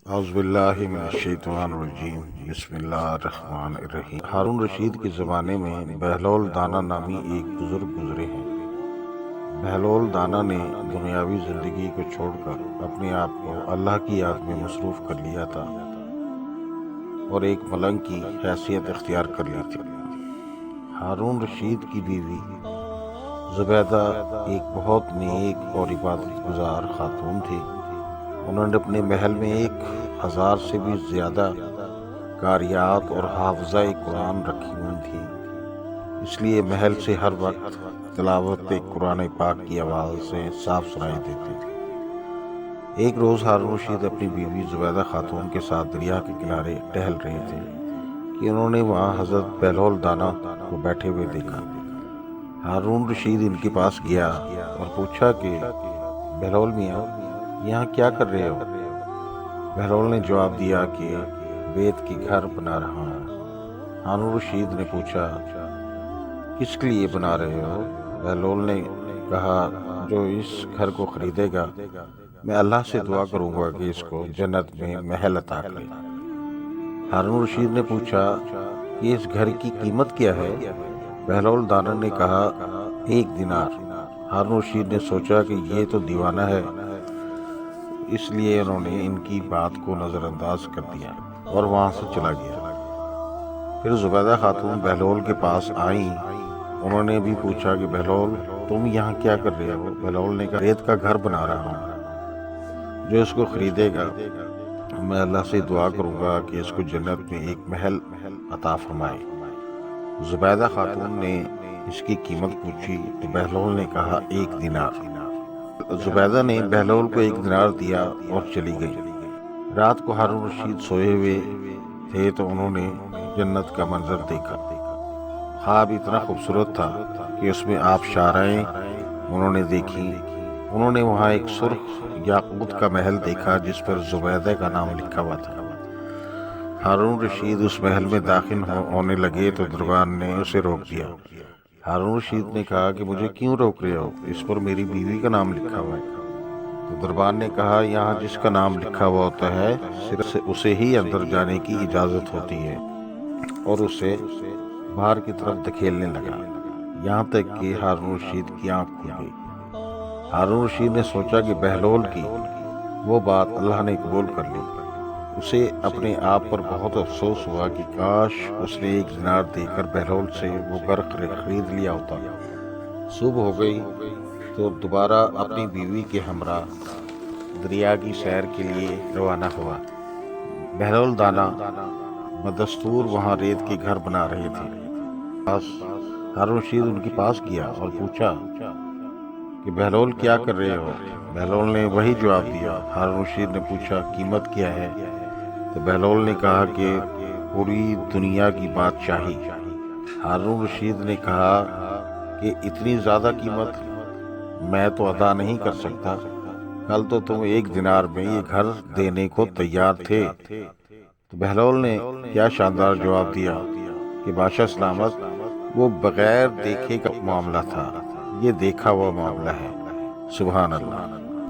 اعوذ باللہ من الشیطان الرجیم بسم اللہ الرحمن الرحیم۔ ہارون رشید کے زمانے میں بہلول دانا نامی ایک بزرگ گزرے ہیں۔ بہلول دانا نے دنیاوی زندگی کو چھوڑ کر اپنے آپ کو اللہ کی یاد میں مصروف کر لیا تھا اور ایک ملنگ کی حیثیت اختیار کر لی تھی۔ ہارون رشید کی بیوی زبیدہ ایک بہت نیک اور عبادت گزار خاتون تھی۔ انہوں نے اپنے محل میں 1000 سے بھی زیادہ قاریات اور حافظہ قرآن رکھی ہوئی تھیں، اس لیے محل سے ہر وقت تلاوت قرآن پاک کی آواز سے صاف سنائی دیتی تھی۔ ایک روز ہارون رشید اپنی بیوی زبیدہ خاتون کے ساتھ دریا کے کنارے ٹہل رہے تھے کہ انہوں نے وہاں حضرت بہلول دانا کو بیٹھے ہوئے دیکھا۔ ہارون رشید ان کے پاس گیا اور پوچھا کہ بہلول میاں، یہاں کیا کر رہے ہو؟ بہلول نے جواب دیا کہ بیت کی گھر بنا رہا ہوں۔ ہارون رشید نے پوچھا کس کے لیے بنا رہے ہو؟ بہلول نے کہا جو اس گھر کو خریدے گا میں اللہ سے دعا کروں گا کہ اس کو جنت میں محل عطا کرے۔ ہارون رشید نے پوچھا کہ اس گھر کی قیمت کیا ہے؟ بہلول دانا نے کہا 1 دینار۔ ہارون رشید نے سوچا کہ یہ تو دیوانہ ہے، اس لیے انہوں نے ان کی بات کو نظر انداز کر دیا اور وہاں سے چلا گیا۔ پھر زبیدہ خاتون بہلول کے پاس آئیں۔ انہوں نے بھی پوچھا کہ بہلول تم یہاں کیا کر رہے ہو؟ بہلول نے کہا ریت کا گھر بنا رہا ہوں، جو اس کو خریدے گا میں اللہ سے دعا کروں گا کہ اس کو جنت میں ایک محل عطا فرمائے۔ زبیدہ خاتون نے اس کی قیمت پوچھی تو بہلول نے کہا 1 دینار۔ زبیدہ نے بہلول کو 1 دینار دیا اور چلی گئی۔ رات کو ہارون رشید سوئے ہوئے تھے تو انہوں نے جنت کا منظر دیکھا۔ خواب اتنا خوبصورت تھا کہ اس میں آبشاریں انہوں نے دیکھی۔ انہوں نے وہاں ایک سرخ یاقوت کا محل دیکھا جس پر زبیدہ کا نام لکھا ہوا تھا۔ ہارون رشید اس محل میں داخل ہونے لگے تو دربان نے اسے روک دیا۔ ہارون رشید نے کہا کہ مجھے کیوں روک رہے ہو؟ اس پر میری بیوی کا نام لکھا ہوا ہے۔ تو دربان نے کہا یہاں جس کا نام لکھا ہوا ہوتا ہے صرف اسے ہی اندر جانے کی اجازت ہوتی ہے، اور اسے باہر کی طرف دھکیلنے لگا یہاں تک کہ ہارون رشید کی آنکھ کھل گئی۔ ہارون رشید نے سوچا کہ بہلول کی وہ بات اللہ نے قبول کر لی۔ اسے اپنے آپ پر بہت افسوس ہوا کہ کاش اس نے 1 دینار دے کر بہلول سے وہ گھر خرید لیا ہوتا۔ صبح ہو گئی تو دوبارہ اپنی بیوی کے ہمراہ دریا کی سیر کے لیے روانہ ہوا۔ بہلول دانا بدستور وہاں ریت کے گھر بنا رہے تھے۔ ہارون رشید ان کے پاس گیا اور پوچھا کہ بہلول کیا کر رہے ہو؟ بہلول نے وہی جواب دیا۔ ہارون رشید نے پوچھا قیمت کیا ہے؟ تو بہلول نے کہا کہ پوری دنیا کی بادشاہی۔ ہارون رشید نے کہا کہ اتنی زیادہ قیمت میں تو ادا نہیں کر سکتا، کل تو تم 1 دینار میں یہ گھر دینے کو تیار تھے۔ تو بہلول نے کیا شاندار جواب دیا کہ بادشاہ سلامت، وہ بغیر دیکھے کا معاملہ تھا، یہ دیکھا ہوا معاملہ ہے۔ سبحان اللہ۔